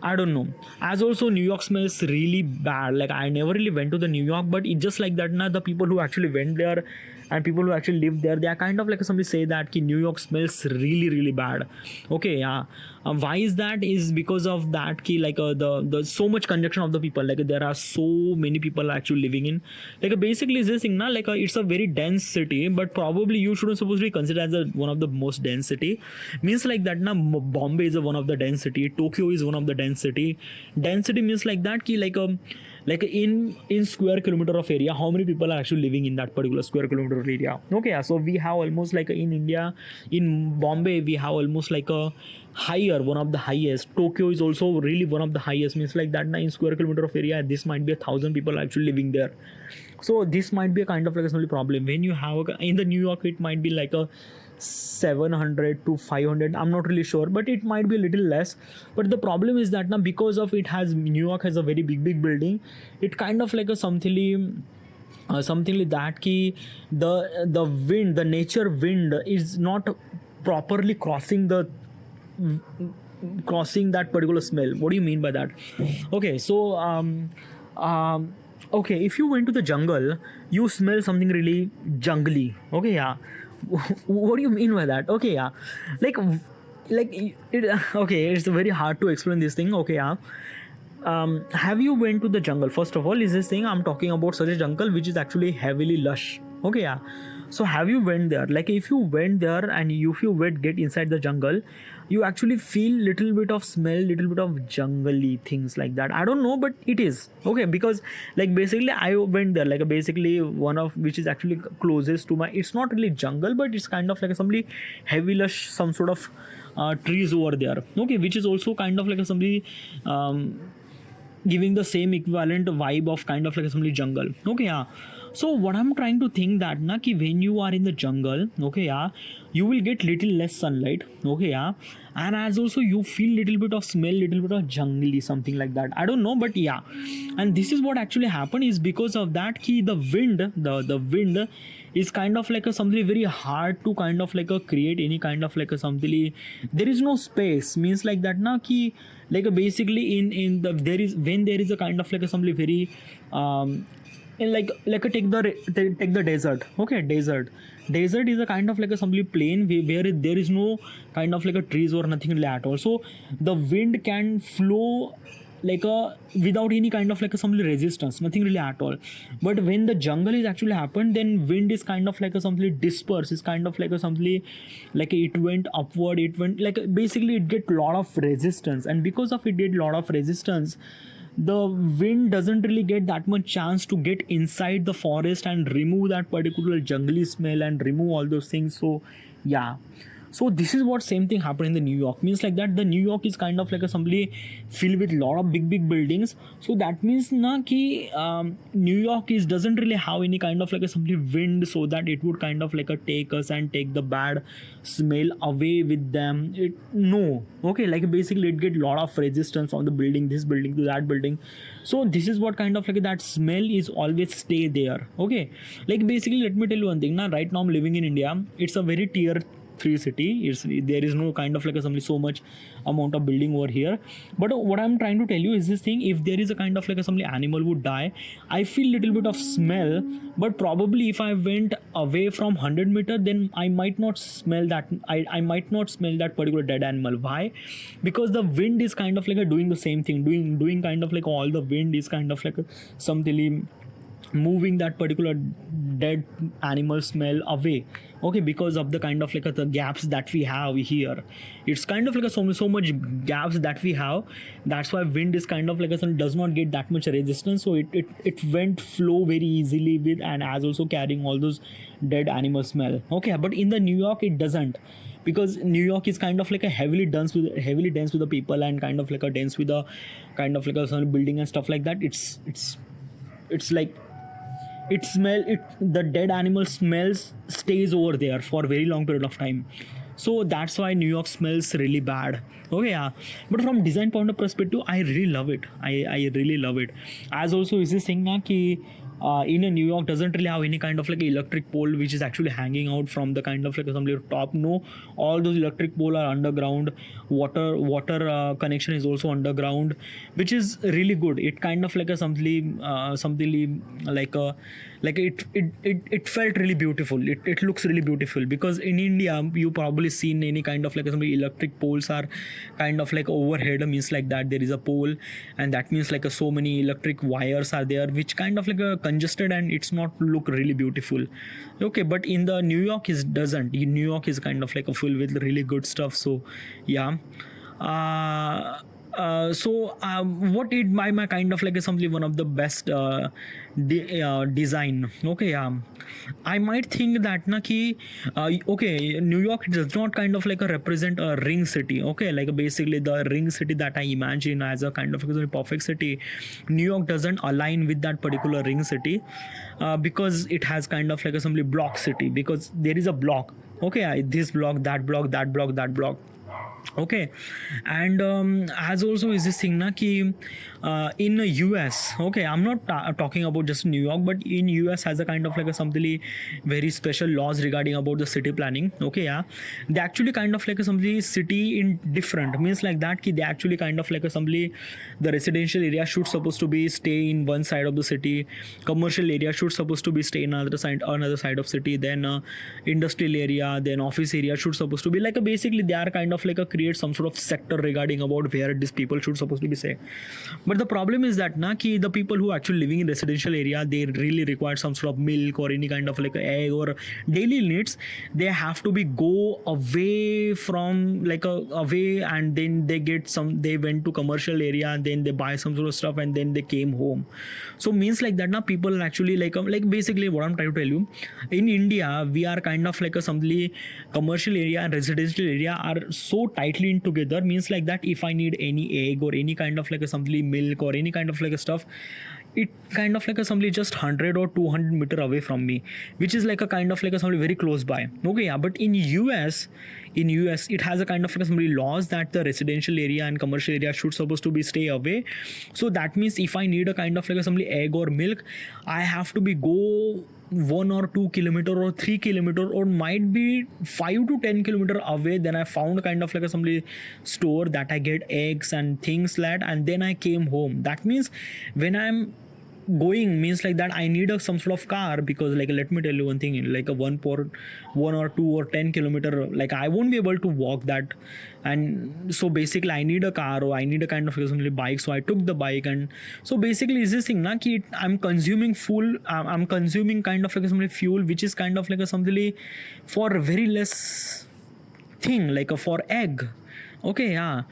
I don't know. As also New York smells really bad. Like I never really went to the New York, but it's just like that na, the people who actually went there and people who actually live there, they are kind of like somebody say that ki New York smells really bad. Okay, yeah. Why is that? Is because of that ki like the so much conjunction of the people, like there are so many people actually living in, like basically is this thing na, like it's a very dense city, but probably you shouldn't supposed to be considered as one of the most dense city, means like that na. Bombay is one of the dense city, Tokyo is one of the dense city. Density means like that ki like in square kilometer of area, how many people are actually living in that particular square kilometer of area. Okay, yeah, so we have almost like in India, in Bombay we have almost like a higher, one of the highest. Tokyo is also really one of the highest, means like that na, in square kilometer of area this might be 1,000 people actually living there. So this might be a kind of like a problem. When you have in the New York, it might be like a 700 to 500, I'm not really sure, but it might be a little less. But the problem is that now because of it has, New York has a very big building, it kind of like a something like that ki the wind, the nature wind is not properly crossing that particular smell. What do you mean by that? Okay, so okay, if you went to the jungle, you smell something really jungly. Okay, yeah. What do you mean by that? Okay, yeah, like it, okay, it's very hard to explain this thing. Okay, yeah. Have you went to the jungle? First of all, is this thing I'm talking about such a jungle which is actually heavily lush. Okay, yeah. So have you went there? Like if you went there and if you went get inside the jungle, you actually feel little bit of smell, little bit of jungly things like that. I don't know, but it is okay because like basically I went there like basically one of which is actually closest to my. It's not really jungle, but it's kind of like somebody heavy lush, some sort of trees over there. Okay, which is also kind of like a somebody. Giving the same equivalent vibe of kind of like somebody jungle. Okay, yeah. So what I'm trying to think that na ki when you are in the jungle, okay, yeah, you will get little less sunlight, okay, yeah, and as also you feel little bit of smell, little bit of jungly, something like that. I don't know, but yeah, and this is what actually happened is because of that ki the wind, the wind is kind of like a something very hard to kind of like a create any kind of like a something. There is no space means like that na ki like a basically in the there is when there is a kind of like a something very in like a take the desert. Okay, desert is a kind of like a simply plain where there is no kind of like a trees or nothing really at all, so the wind can flow like a without any kind of like a some resistance, nothing really at all. But when the jungle is actually happened, then wind is kind of like a something dispersed, is kind of like a something like it went upward, it went like basically it get lot of resistance, and because of it did lot of resistance, the wind doesn't really get that much chance to get inside the forest and remove that particular jungly smell and remove all those things. So yeah, so this is what same thing happened in the New York. Means like that the New York is kind of like a simply filled with lot of big buildings. So that means na ki New York is doesn't really have any kind of like a simply wind, so that it would kind of like a take us and take the bad smell away with them. It no, okay, like basically it get lot of resistance on the building, this building to that building. So this is what kind of like that smell is always stay there. Okay, like basically let me tell you one thing. Now right now I'm living in India. It's a very tier 3 city. There is no kind of like a so much amount of building over here. But what I'm trying to tell you is this thing: if there is a kind of like a some animal would die, I feel little bit of smell. But probably if I went away from 100 meter, then I might not smell that. I might not smell that particular dead animal. Why? Because the wind is kind of like a doing the same thing, doing kind of like all the wind is kind of like a something moving that particular dead animal smell away. Okay, because of the kind of like the gaps that we have here, it's kind of like so much gaps that we have. That's why wind is kind of like does not get that much resistance, so it went flow very easily with, and as also carrying all those dead animal smell. Okay, but in the New York it doesn't, because New York is kind of like a heavily dense with the people, and kind of like a dense with the kind of like a building and stuff like that. It's like the dead animal smells stays over there for a very long period of time. So that's why New York smells really bad. Okay, yeah, but from design point of perspective, I really love it. I really love it. As also is this thing na ki in a New York doesn't really have any kind of like electric pole which is actually hanging out from the kind of like some top. No, all those electric pole are underground. Water connection is also underground, which is really good. It kind of like a something like it felt really beautiful. It looks really beautiful, because in India you probably seen any kind of like some electric poles are kind of like overhead, means like that there is a pole, and that means like so many electric wires are there, which kind of like a congested, and it's not look really beautiful. Okay, but in the New York is doesn't. New York is kind of like a full with really good stuff. So yeah. What it my kind of like something one of the best design. Okay, I might think that na ki okay, New York does not kind of like a represent a ring city. Okay, like basically the ring city that I imagine as a kind of a perfect city, New York doesn't align with that particular ring city, because it has kind of like a simply block city, because there is a block. Okay, this block, that block, that block, that block. Okay, and as also is this thing na ki in US, okay, I'm not talking about just New York, but in US has a kind of like a something very special laws regarding about the city planning. Okay, yeah, they actually kind of like a something city in different, means like that ki they actually kind of like a something the residential area should supposed to be stay in one side of the city, commercial area should supposed to be stay in another side of city, then industrial area, then office area should supposed to be like a basically they are kind of like a create some sort of sector regarding about where these people should supposed to be say. But the problem is that na ki the people who actually living in residential area, they really require some sort of milk or any kind of like egg or daily needs. They have to be go away from like away, and then they get some, they went to commercial area and then they buy some sort of stuff and then they came home. So means like that now people actually like basically what I'm trying to tell you, in India we are kind of like a something commercial area and residential area are so tightly in together. Means like that if I need any egg or any kind of like a something milk or any kind of like a stuff, it kind of like a somebody just 100 or 200 meter away from me, which is like a kind of like a somebody very close by. Okay, yeah, but in US it has a kind of like somebody laws that the residential area and commercial area should supposed to be stay away. So that means if I need a kind of like a somebody egg or milk, I have to be go 1 or 2 kilometer or 3 kilometer or might be 5 to 10 kilometer away. Then I found kind of like a somebody store that I get eggs and things like that, and then I came home. That means when I'm going, means like that I need some sort of car, because like let me tell you one thing, like a 1 or 2 or 10 kilometer, like I won't be able to walk that. And so basically I need a car or I need a kind of like bike. So I took the bike, and so basically is this thing na ki I'm consuming I'm consuming kind of like some fuel which is kind of like a something for very less thing, like a for egg. Okay, yeah.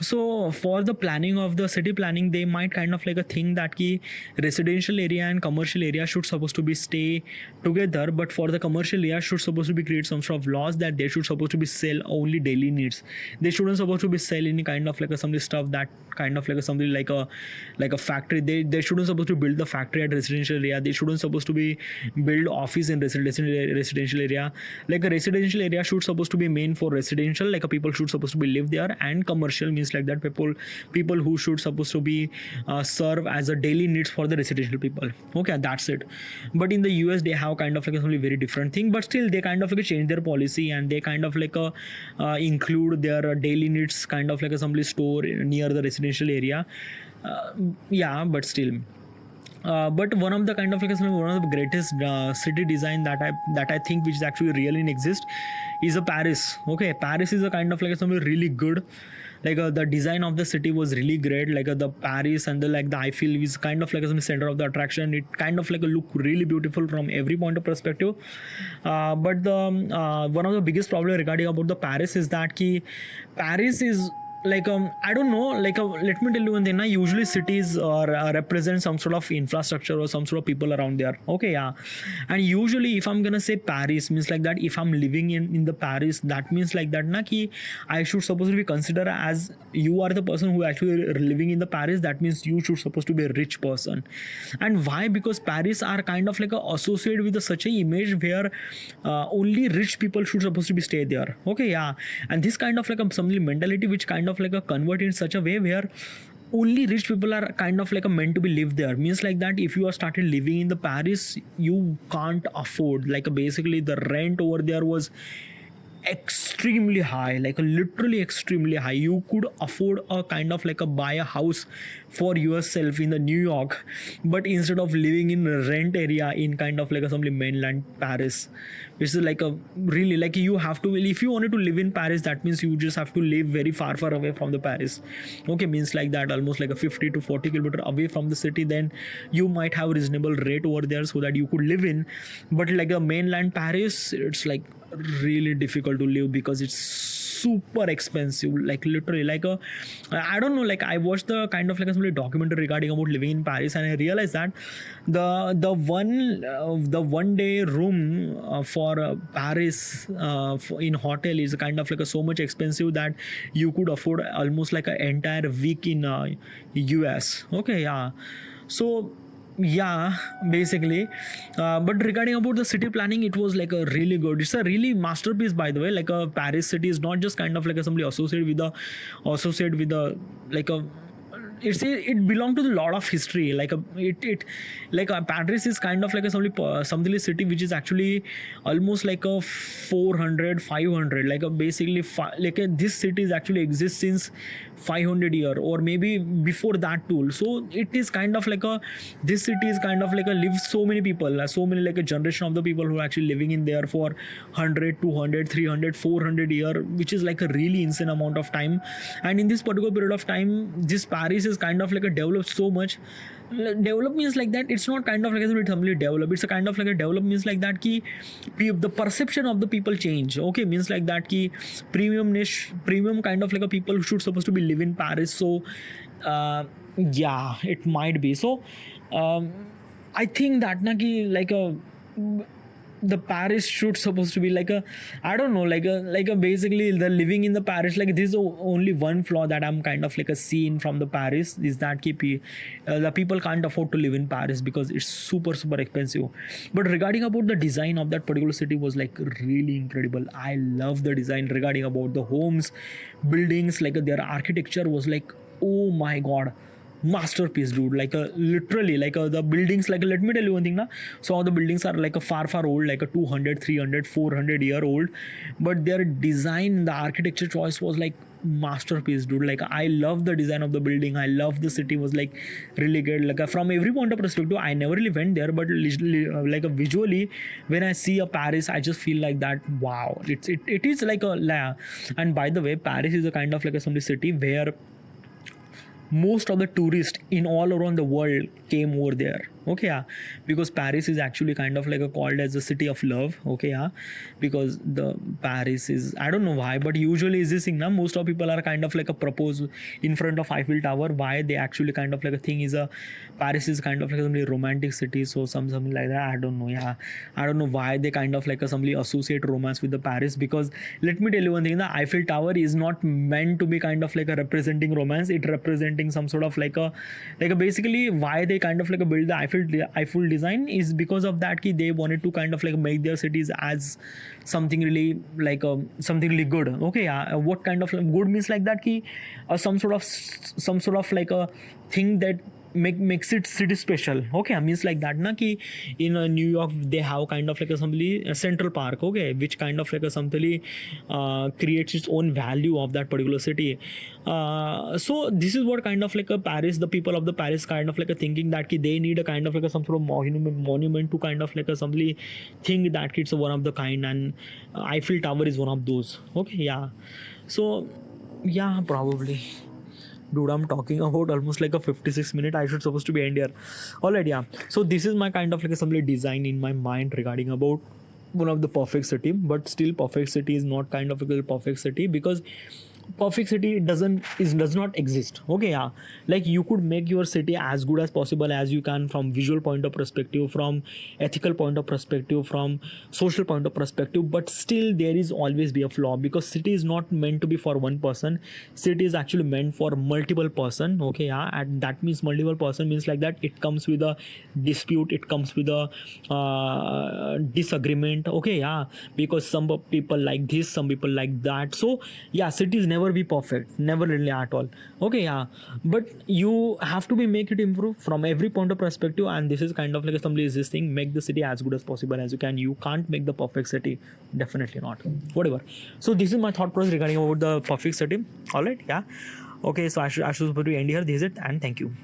So for the planning of the city planning, they might kind of like a thing that ki residential area and commercial area should supposed to be stay together, but for the commercial area should supposed to be create some sort of laws that they should supposed to be sell only daily needs. They shouldn't supposed to be sell any kind of like a something stuff that kind of like a something like a factory. They shouldn't supposed to build the factory at residential area. They shouldn't supposed to be build office in residential area. Like a residential area should supposed to be main for residential, like a people should supposed to be live there, and commercial means like that people who should supposed to be serve as a daily needs for the residential people. Okay, that's it. But in the US they have kind of like a very different thing, but still they kind of like change their policy and they kind of like include their daily needs kind of like a assembly store near the residential area. Yeah, but still. But one of the kind of like one of the greatest city design that I think which is actually really exist is a Paris. Okay, Paris is a kind of like something really good. Like the design of the city was really great. Like the Paris and the Eiffel is kind of like a center of the attraction. It kind of like a look really beautiful from every point of perspective. But the one of the biggest problem regarding about the Paris is that Paris is like I don't know, like let me tell you one thing. Usually cities represent some sort of infrastructure or some sort of people around there. Okay, yeah. And usually if I'm gonna say Paris, means like that if I'm living in the Paris, that means like that na ki I should supposed to be considered as you are the person who actually living in the Paris. That means you should supposed to be a rich person. And why? Because Paris are kind of like associated with such a image where only rich people should supposed to be stay there. Okay, yeah. And this kind of like some mentality which kind of like a convert in such a way where only rich people are kind of like meant to be live there. Means like that if you are started living in the Paris, you can't afford, like basically the rent over there was extremely high, like literally extremely high. You could afford a kind of like buy a house for yourself in the New York, but instead of living in a rent area in kind of like some mainland Paris, which is like a really like you have to, if you wanted to live in Paris, that means you just have to live very far away from the Paris. Okay, means like that almost like a 50 to 40 kilometer away from the city, then you might have reasonable rate over there so that you could live in. But like a mainland Paris, it's like really difficult to live because it's super expensive, like literally like I don't know, like I watched the kind of like a documentary regarding about living in Paris, and I realized that the one day room for Paris in hotel is kind of like so much expensive that you could afford almost like an entire week in US. Okay, yeah. So yeah, basically but regarding about the city planning, it was like a really good, it's a really masterpiece by the way. Like a Paris city is not just kind of like somebody associated with the like a it belongs to a lot of history. Like Paris is kind of like a something city which is actually almost like a 400 500, like a basically this city is actually exists since 500 year or maybe before that too. So it is kind of like a, this city is kind of like a live so many people, so many like a generation of the people who are actually living in there for 100 200 300 400 year, which is like a really insane amount of time. And in this particular period of time, this Paris is kind of like a developed so much. Develop means like that, it's not kind of like a completely develop, it's a kind of like a develop means like that ki the perception of the people change. Okay, means like that ki premium kind of like a people who should supposed to be live in Paris. So yeah, it might be so. I think that na ki like a the Paris should supposed to be like a, I don't know, like a basically the living in the Paris, like this is only one flaw that I'm kind of like a scene from the Paris is that the people can't afford to live in Paris because it's super expensive. But regarding about the design of that particular city was like really incredible. I love the design regarding about the homes, buildings, like their architecture was like, oh my god, masterpiece, dude. Like literally like the buildings, like let me tell you one thing na, so the buildings are like a far old, like a 200 300 400 year old, but their design, the architecture choice was like masterpiece, dude. Like I love the design of the building, I love the city was like really good. Like from every point of perspective, I never really went there, but like visually when I see a Paris, I just feel like that, wow, it is like a. And by the way, Paris is a kind of like a some city where most of the tourists in all around the world came over there. Okay, yeah, because Paris is actually kind of like called as the city of love. Okay, yeah, because the Paris is, I don't know why, but usually is this thing now, most of people are kind of like a propose in front of Eiffel Tower. Why they actually kind of like a thing is a Paris is kind of like a romantic city, so something like that. I don't know. Yeah, I don't know why they kind of like somebody associate romance with the Paris, because let me tell you one thing, the Eiffel Tower is not meant to be kind of like a representing romance. It representing some sort of like a basically why they kind of like build the Eiffel design is because of that ki they wanted to kind of like make their cities as something really like something really good. Okay, yeah, what kind of good means like that ki some sort of like a thing that makes it city special. Okay, means like that na ki in New York they have kind of like a Central Park, okay, which kind of like a something creates its own value of that particular city. So this is what kind of like a Paris, the people of the Paris kind of like a thinking that ki they need a kind of like a some sort of monument to kind of like a somebody think that it's one of the kind, and Eiffel Tower is one of those. Okay, yeah, so yeah, probably. Dude, I'm talking about almost like a 56 minute. I should supposed to be end here. Alright, yeah. So this is my kind of like a assembly design in my mind regarding about one of the perfect city, but still perfect city is not kind of a perfect city because perfect city does not exist. Okay, yeah, like you could make your city as good as possible as you can from visual point of perspective, from ethical point of perspective, from social point of perspective, but still there is always be a flaw because city is not meant to be for one person. City is actually meant for multiple person. Okay, yeah, and that means multiple person means like that it comes with a dispute, it comes with a disagreement. Okay, yeah, because some people like this, some people like that. So yeah, cities never be perfect, never really at all. Okay, yeah, but you have to be make it improve from every point of perspective, and this is kind of like somebody is this thing, make the city as good as possible as you can. You can't make the perfect city, definitely not, whatever. So this is my thought process regarding about the perfect city. All right, yeah, okay, so I should end here. This is it, and thank you.